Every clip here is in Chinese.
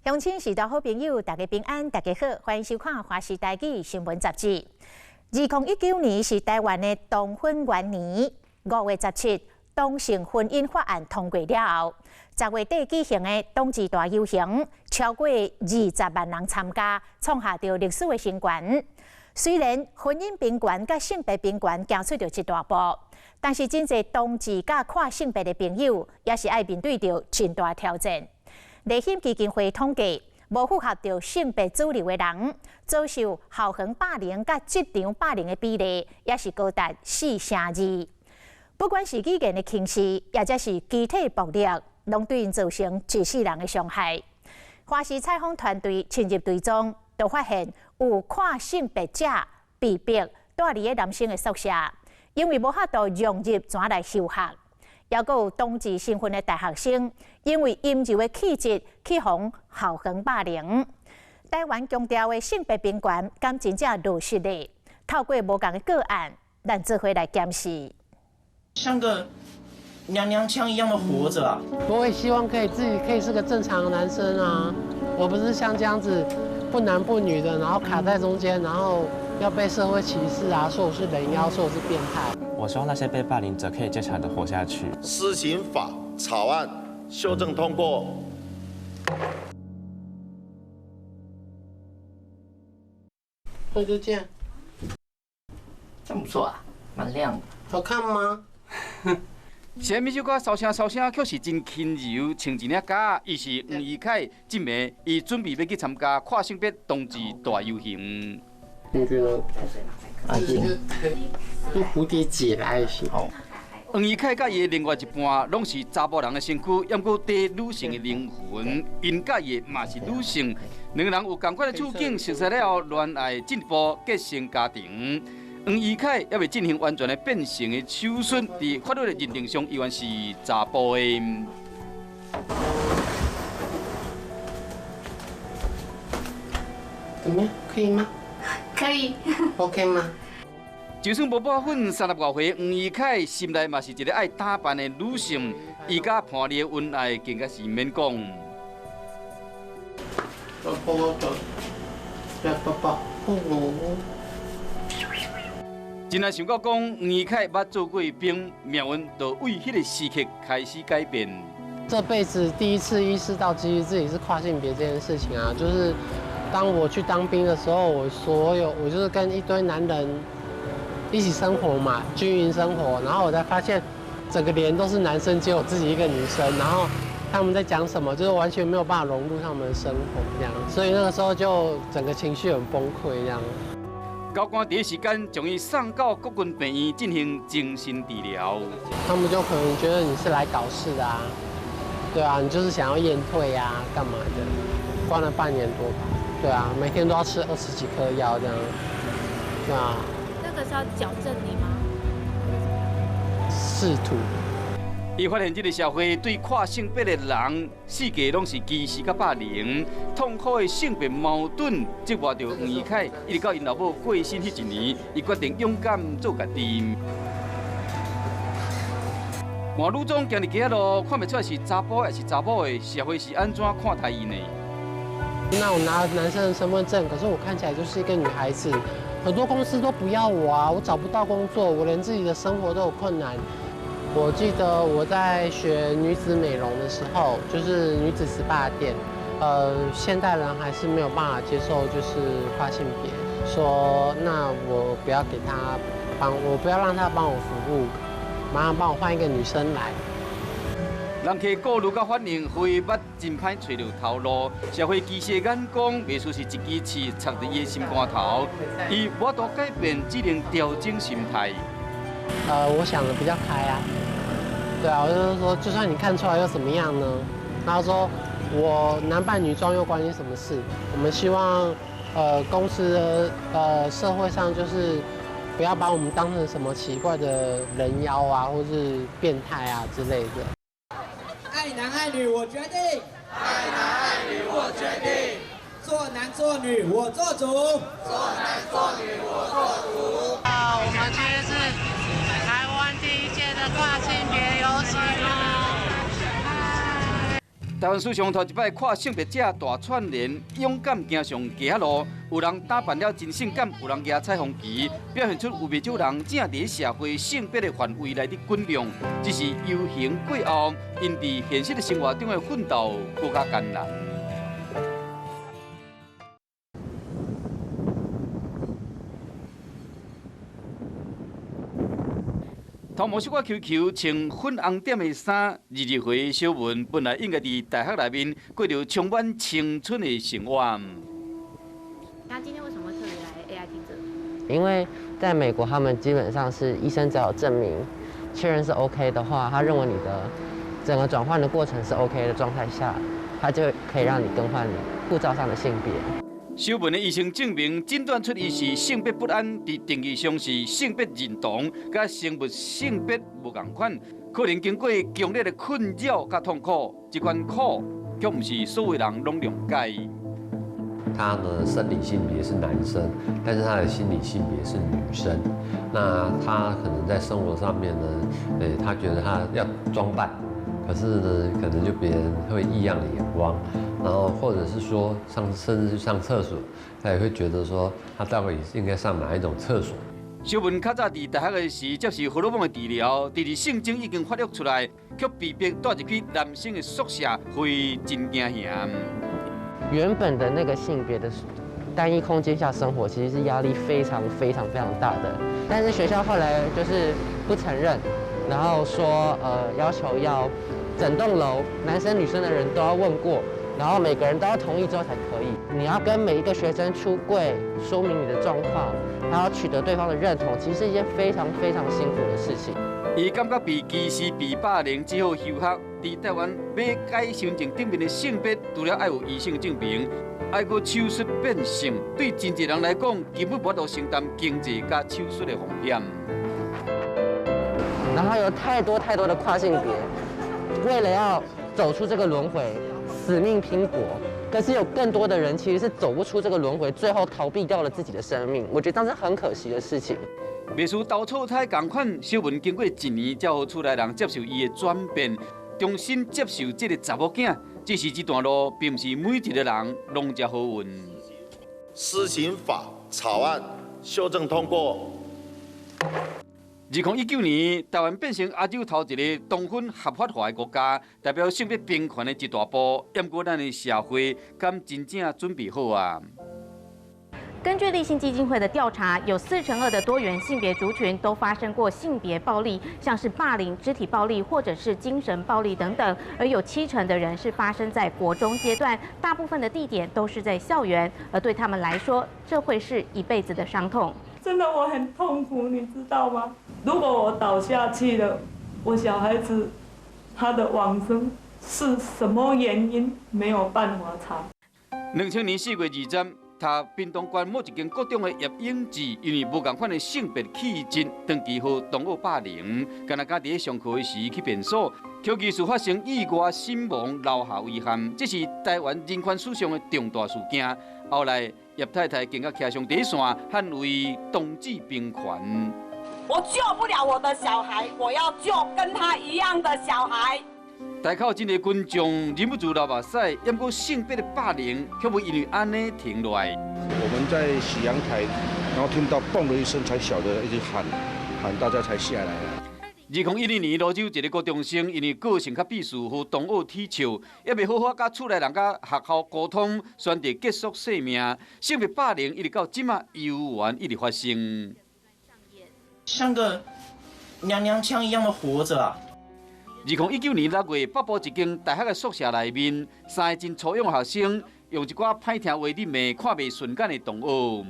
乡亲时代好朋友，大家平安，大家好，欢迎收看《华视台语新闻杂志》。2019年是台湾的同婚元年，5月17日，同性婚姻法案通过了后，10月底举行的同志大游行，超过20万人参加，创下着历史的新高。虽然婚姻平权甲性别平权行出着一大步，但是真侪同志甲跨性别的朋友，也是要面对着真大挑战。立宪基金会统计，无符合着性别主流的人，遭受校园霸凌甲职场霸凌的比例，也是高达4%。不管是语言的轻视，也或是肢体暴力，拢对因造成一世人的伤害。华视采访团队深入追踪，就发现有跨性别者被逼住伫个男生的宿舍，因为无法度融入怎来休学。也阁有同志身份的大学生，因为阴柔的气质去防校园霸凌。台湾强调的性别平权，敢真正落实的？透过无同的个案，咱做伙来检视。像个娘娘腔一样的活着啊！我也希望自己可以是个正常的男生啊，而不是像这样子不男不女的，然后卡在中间，然后要被社会歧视啊，说我是人妖，说我是变态。我希望那些被霸凌者可以坚强的活下去。施行法草案修正通过。那就这样。真不错啊，蛮亮的。好看吗？前面这个烧声却是真轻柔，穿一领夹，伊是黄义凯这暝，伊准备要去参加跨性别同志大游行。你觉得？爱心，用蝴蝶结的爱心。黄义凯甲伊的另外一半，拢是查甫人的身躯，也过带女性的灵魂。因甲伊嘛是女性，两人有同款的处境，熟悉了后，恋爱进一步结成家庭。黄义凯也未进行完全的变性的手术，伫法律的认定上，依然是查甫的。怎么样？可以吗？可以。OK 吗？就算无半分30多岁，黄义凯心内嘛是一个爱打扮的女性，伊甲伴侣的恩爱更加是免讲。真爱想到讲，黄义凯捌做过兵，命运就为迄个时刻开始改变。这辈子第一次意识到，其实自己是跨性别这件事情啊，就是当我去当兵的时候，我就是跟一堆男人一起生活嘛，军营生活，然后我才发现，整个连都是男生，只有自己一个女生，然后他们在讲什么，就是完全没有办法融入他们的生活这样，所以那个时候就整个情绪很崩溃这样。高官第一时间将伊送到国军病院进行精神治疗。他们就可能觉得你是来搞事的啊，对啊，你就是想要验退啊，干嘛的？关了半年多吧，对啊，每天都要吃20几颗药这样，对啊。那个是要矫正你吗？试图。伊发现这个社会对跨性别的人，世界拢是歧视甲霸凌，痛苦的性别矛盾，折磨着黄义凯，一直到因老母过身迄一年，伊决定勇敢做家己。换女总行入街路，看不出来是查甫还是查某的，社会是安怎看待伊呢？那我拿男生的身份证，可是我看起来就是一个女孩子，很多公司都不要我啊，我找不到工作，我连自己的生活都有困难。我记得我在学女子美容的时候，就是女子 SPA 店，现代人还是没有办法接受就是跨性别，说那我不要给他我不要让他帮我服务，马上帮我换一个女生来。人客顾虑甲反应，回捌真歹找到头路。社会歧视的眼光，袂输是一支刺插在伊的心肝头。伊无多改变，只能调整心态。我想的比较开啊，对啊，我就是说，就算你看出来又怎么样呢？然后说我男扮女装又关你什么事？我们希望公司社会上就是不要把我们当成什么奇怪的人妖啊，或是变态啊之类的。爱男爱女我决定，爱男爱女我决定，做男做女我做主，做男做女我做主。我们今天是台湾第1届的跨性别游行哦。台湾史上头一摆看性别者大串联，勇敢行上街路，有人打扮了真性感，有人举彩虹旗，表现出有不少人正伫社会性别的范围内底滚量，只是游行过后，因伫现实的生活中的奋斗更加艰难。头毛小可 QQ 穿粉红点的衫，日日回小文本来应该伫大学内面过着充满青春的生活。那今天为什么特别来 AIT 这？因为在美国，他们基本上是医生只要有证明确认是 OK 的话，他认为你的整个转换的过程是 OK 的状态下，他就可以让你更换你护照上的性别。小文的医生证明诊断出伊是性别不安，伫定义上是性别认同，甲生物性别无同款，可能经过强烈的困扰甲痛苦，这款苦却不是所有人拢谅解。他的生理性别是男生，但是他的心理性别是女生。那他可能在生活上面呢，他觉得他要装扮，可是呢，可能就别人会异样的眼光。然后或者是说甚至去上厕所，他也会觉得说他到底应该上哪一种厕所。小文较早伫大学的时接受荷尔蒙的治疗，第二性征已经发育出来，却被逼带入去男性的宿舍，会真惊险。原本的那个性别的单一空间下生活，其实是压力非常大的。但是学校后来就是不承认，然后说要求要整栋楼男生女生的人都要问过。然后每个人都要同意之后才可以。你要跟每一个学生出柜，说明你的状况，还要取得对方的认同，其实是一件非常辛苦的事情。伊感觉被歧视、被霸凌，只好休学。伫台湾要改身份证顶面的性别，除了爱有医生证明，还阁手术变性，对真济人来讲，根本无法度承担经济甲手术的风险。然后有太多的跨性别，为了要走出这个轮回。死命拼搏，可是有更多的人其实是走不出这个轮回，最后逃避掉了自己的生命。我觉得这是很可惜的事情。秘书投错胎同款，小文经过1年，才好厝内人接受伊的转变，重新接受这个查某囝。只是这段路，并不是每一个人拢这好运。施行法草案修正通过。2019年，台湾变成亚洲头一个同婚合法化的国家，代表性别平权的一大步。不过，咱的社会敢真正准备好啊？根据立信基金会的调查，有42%的多元性别族群都发生过性别暴力，像是霸凌、肢体暴力或者是精神暴力等等，而有70%的人是发生在国中阶段，大部分的地点都是在校园，而对他们来说，这会是一辈子的伤痛。真的我很痛苦，你知道吗？如果我倒下去了，我小孩子他的往生是什么原因，没有办法查。2000年4月20日，读屏东县某一间国中的叶永志，因为无同款的性别气质，长期遭同学霸凌，敢若家伫上课时去便所，求技术发生意外身亡，留下遗憾，这是台湾人权史上的重大事件。后来叶太太更加骑上第一线，捍卫同志平权。我救不了我的小孩，我要救跟他一样的小孩。台口真个群众忍不住流目屎，不过性别的霸凌却不因为安尼停落来。我们在喜阳台，然后听到嘣的一声，才晓得一直喊大家才下来。2012年，泸州一个高中生因为个性较避暑，和同学踢球，也未好好甲厝内人甲学校沟通，选择结束性命。性别霸凌一直到今嘛，悠然一直发生。像个娘娘腔一样的活着啊！2019年6月，北部一间大学的宿舍内面，3个真粗勇的学生用一寡歹听话辱骂看袂顺眼的同学。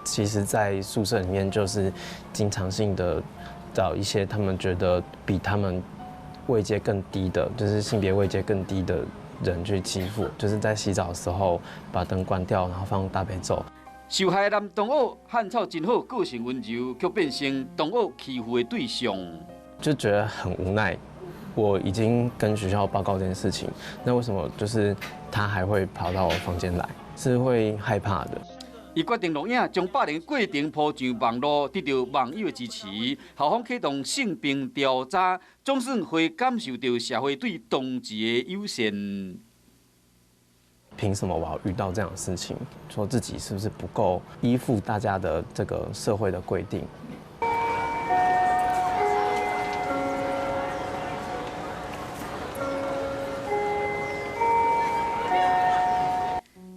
其实，在宿舍里面就是经常性的找一些他们觉得比他们位阶更低的，就是性别位阶更低的人去欺负，就是在洗澡的时候把灯关掉，然后放大悲咒。受害男同学汉草真好，个性温柔，却变成同学欺负的对象。就觉得很无奈，我已经跟学校报告这件事情，那为什么就是他还会跑到我房间来？是会害怕的。伊决定录影，将霸凌过程铺上网络，得到网友的支持。校方启动性平调查，总算会感受到社会对同志的友善。凭什么我要遇到这样的事情？说自己是不是不够依附大家的这个社会的规定？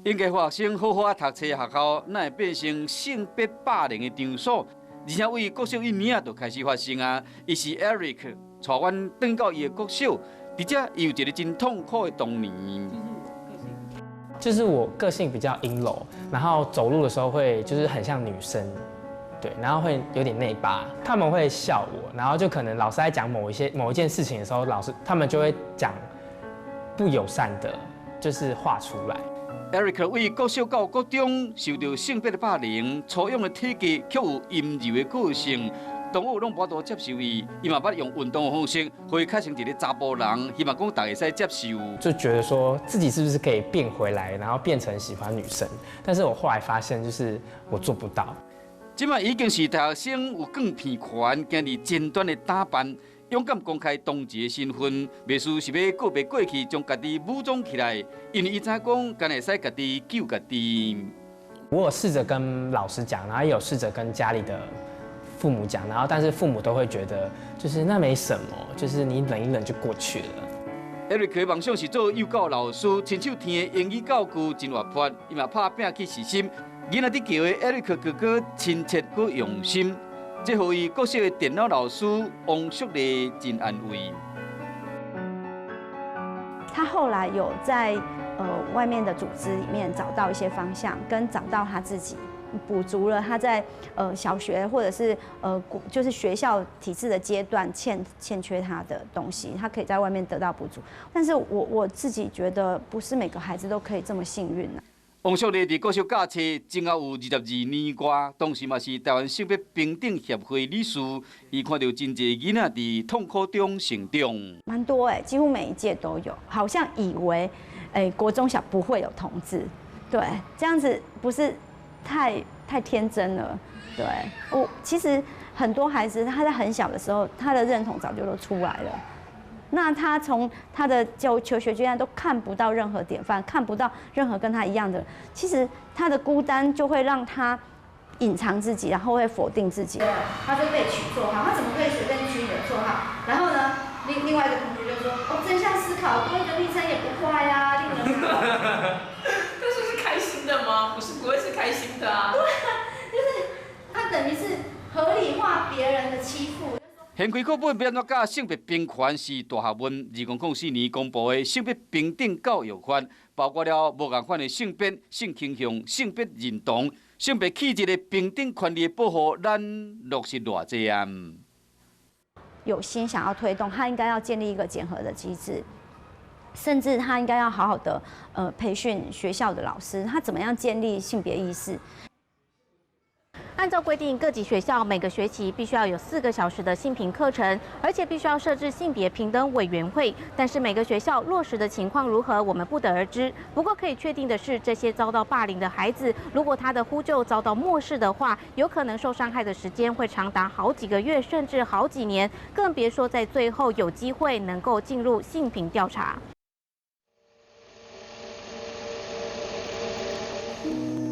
应该学生好好读册，学校哪会变成性别霸凌的场所？而且为国小一年就开始发生啊！伊是 Eric， 带阮转到伊的国小，而且伊有一个真痛苦的童年。就是我个性比较阴柔，然后走路的时候会就是很像女生，对，然后会有点内八，他们会笑我，然后就可能老师在讲某一件事情的时候，他们就会讲不友善的，就是话出来。Eric 为国小到国中受到性别的霸凌，粗勇的体格却有阴柔的个性，同学拢无多接受伊，伊嘛捌用运动的方式，会开成一个查甫人，希望讲大家使接受。就觉得说自己是不是可以变回来，然后变成喜欢女生，但是我后来发现就是我做不到。即摆已经是大学生，有更偏权，今日尖端的打扮。勇敢公开同志的身份，袂输是要告别过去，将家己武装起来，因为伊知讲，敢会使家己救家己。我有试着跟老师讲，然后也有试着跟家里的父母讲，然后但是父母都会觉得，就是那没什么，就是你忍一忍就过去了。Eric 的梦想是做幼教老师，亲手听的英语教具真活泼，伊嘛拍拼去实心。囡仔伫叫的 Eric 哥哥亲切佮用心。这互伊国小的电脑老师王淑丽真安慰。他后来有在外面的组织里面找到一些方向，跟找到他自己，补足了他在小学或者是就是学校体制的阶段欠缺他的东西，他可以在外面得到补足。但是我自己觉得，不是每个孩子都可以这么幸运啊。王淑丽伫国小教册前后有22年外，当时嘛是台湾性别平等协会理事。伊看到真侪囡仔伫痛苦中成长，蛮多几乎每一届都有。好像以为国中小不会有同志，对，这样子不是太天真了。对，其实很多孩子他在很小的时候，他的认同早就都出来了。那他从他的求学阶段都看不到任何典范，看不到任何跟他一样的，其实他的孤单就会让他隐藏自己，然后会否定自己。他就被取绰号，他怎么可以随便取你的绰号？然后呢，另外一个同学就说：“正向思考，多一个昵称也不坏呀，令人。”但是开心的吗？不会是开心的啊。对啊，就是他等于是合理化别人的欺负。宪规课本变作甲性别平权是大学问，2004年公布的性别平等教育法，包括了无共款的性别、性倾向、性别认同、性别气质的平等权利的保护，咱落实偌济啊？有心想要推动，他应该要建立一个检核的机制，甚至他应该要好好的培训学校的老师，他怎么样建立性别意识。按照规定，各级学校每个学期必须要有4个小时的性平课程，而且必须要设置性别平等委员会。但是每个学校落实的情况如何，我们不得而知。不过可以确定的是，这些遭到霸凌的孩子，如果他的呼救遭到漠视的话，有可能受伤害的时间会长达好几个月，甚至好几年，更别说在最后有机会能够进入性平调查。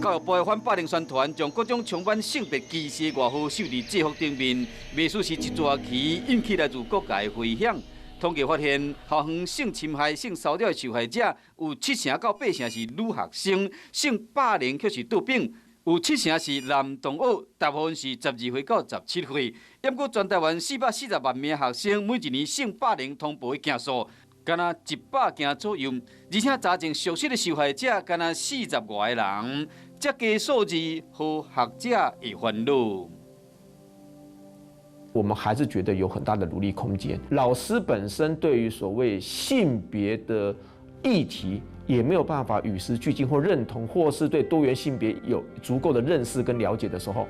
教育部的反霸凌宣传，将各种充满性别歧视的外号秀伫制服顶面，未输是一撮旗，引起来自各界的回响。统计发现，校园性侵害、性骚扰的受害者有70%到80%是女学生，性霸凌却是杜炳，有70%是男同学，大部分是12岁到17岁。不过，全台湾440万名学生，每一年性霸凌通报的件数，敢若100件左右，而且查证属实的受害者，敢若40外个人。这个数字和学者会烦恼。我们还是觉得有很大的努力空间。老师本身对于所谓性别的议题也没有办法与时俱进或认同，或是对多元性别有足够的认识跟了解的时候，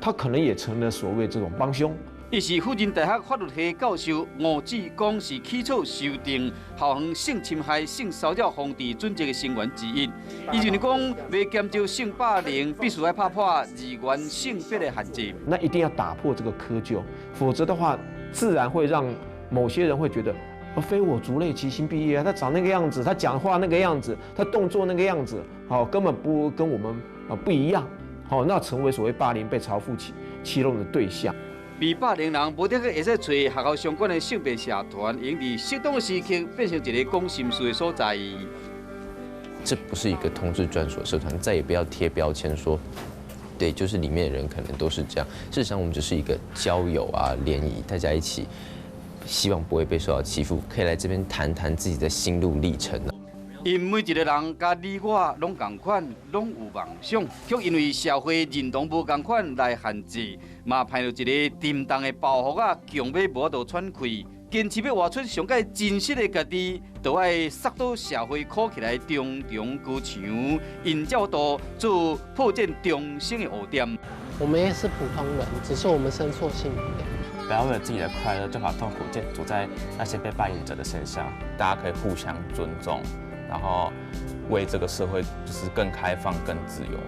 他可能也成了所谓这种帮凶。伊是辅仁大学法律系教授吴志光，是起草修订校园性侵害、性骚扰防治准则的成员之一。伊认为讲，要减少性霸凌，必须要打破二元性别的限制。那一定要打破这个窠臼，否则的话，自然会让某些人会觉得，非我族类，其心必异啊！他长那个样子，他讲话那个样子，他动作那个样子，好，根本不跟我们不一样，好，那成为所谓霸凌、被嘲讽、欺弄的对象。被霸凌人无得去会使找学校相关的性别社团，用伫适当的时期变成一个讲心事的所在。这不是一个同志专属社团，再也不要贴标签说，对，就是里面的人可能都是这样。事实上，我们只是一个交友啊、联谊，大家一起，希望不会被受到欺负，可以来这边谈谈自己的心路历程啊。因每一个人甲你我拢同款，拢有梦想，却因为社会认同无同款来限制，嘛派到一个沉重的包袱啊，强要无法度喘气。坚持要活出上界真实的家己，就要杀到社会考起来，重重高墙，因照度做破茧终生的污点。我们也是普通人，只是我们生错性别。不要为了自己的快乐，就把痛苦建筑在那些被霸凌者的身上。大家可以互相尊重。然后为这个社会就是更开放、更自由。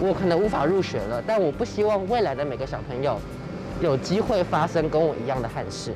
我可能无法入学了，但我不希望未来的每个小朋友有机会发生跟我一样的憾事。